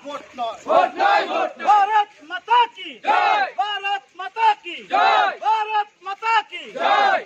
Vote নয়, ভারত মাতা কি জয়, ভারত মাতা কি জয়, ভারত মাতা কি জয়।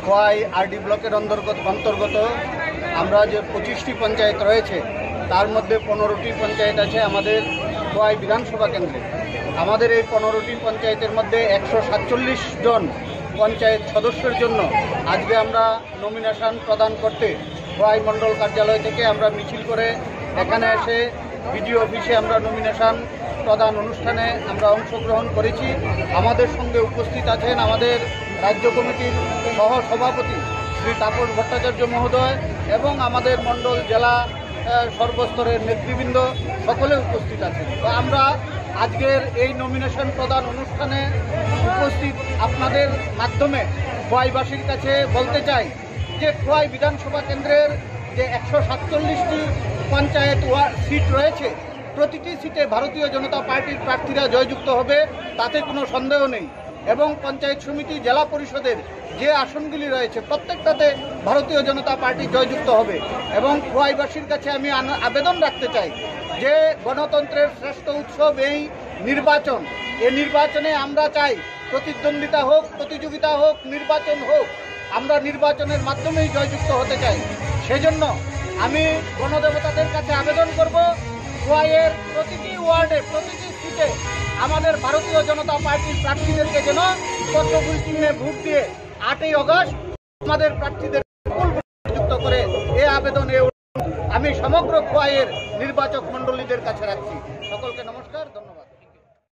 খোয়াই আরডি ব্লকের অন্তর্গত আমরা যে 25টি পঞ্চায়েত রয়েছে তার মধ্যে 15টি পঞ্চায়েত আছে আমাদের খোয়াই বিধানসভা কেন্দ্রে। আমাদের এই 15টি পঞ্চায়েতের মধ্যে 147 জন পঞ্চায়েত সদস্যের জন্য আজকে আমরা নমিনেশন প্রদান করতে খোয়াই মণ্ডল কার্যালয় থেকে আমরা মিছিল করে এখানে এসে বিডিও অফিসে আমরা নমিনেশন প্রদান অনুষ্ঠানে আমরা অংশগ্রহণ করেছি। আমাদের সঙ্গে উপস্থিত আছেন আমাদের রাজ্য কমিটির সহ সভাপতি শ্রী তাপস ভট্টাচার্য মহোদয় এবং আমাদের মণ্ডল জেলা সর্বস্তরের নেতৃবৃন্দ সকলে উপস্থিত আছেন। তো আমরা আজকের এই নমিনেশন প্রদান অনুষ্ঠানে উপস্থিত আপনাদের মাধ্যমে খোয়াইবাসীর কাছে বলতে চাই যে খোয়াই বিধানসভা কেন্দ্রের যে 147টি পঞ্চায়েত সিট রয়েছে প্রতিটি সিটে ভারতীয় জনতা পার্টির প্রার্থীরা জয়যুক্ত হবে, তাতে কোনো সন্দেহ নেই। এবং পঞ্চায়েত সমিতি জেলা পরিষদের যে আসনগুলি রয়েছে প্রত্যেকটাতে ভারতীয় জনতা পার্টি জয়যুক্ত হবে। এবং খোয়াইবাসীর কাছে আমি আবেদন রাখতে চাই যে গণতন্ত্রের শ্রেষ্ঠ উৎসব এই নির্বাচন, এই নির্বাচনে আমরা চাই প্রতিদ্বন্দ্বিতা হোক, প্রতিযোগিতা হোক, নির্বাচন হোক, আমরা নির্বাচনের মাধ্যমেই জয়যুক্ত হতে চাই। সেজন্য আমি গণদেবতাদের কাছে আবেদন করব খোয়াইয়ের প্রতিটি ওয়ার্ডে প্রতিটি সিটে আমাদের ভারতীয় জনতা পার্টির প্রার্থীদেরকে যেন পদ্মফুল চিহ্নে ভোট দিয়ে 8ই অগস্ট আমাদের প্রার্থীদের যুক্ত করে এই আবেদন আমি সমগ্র খোয়াইয়ের নির্বাচক মণ্ডলীদের কাছে রাখছি। সকলকে নমস্কার, ধন্যবাদ।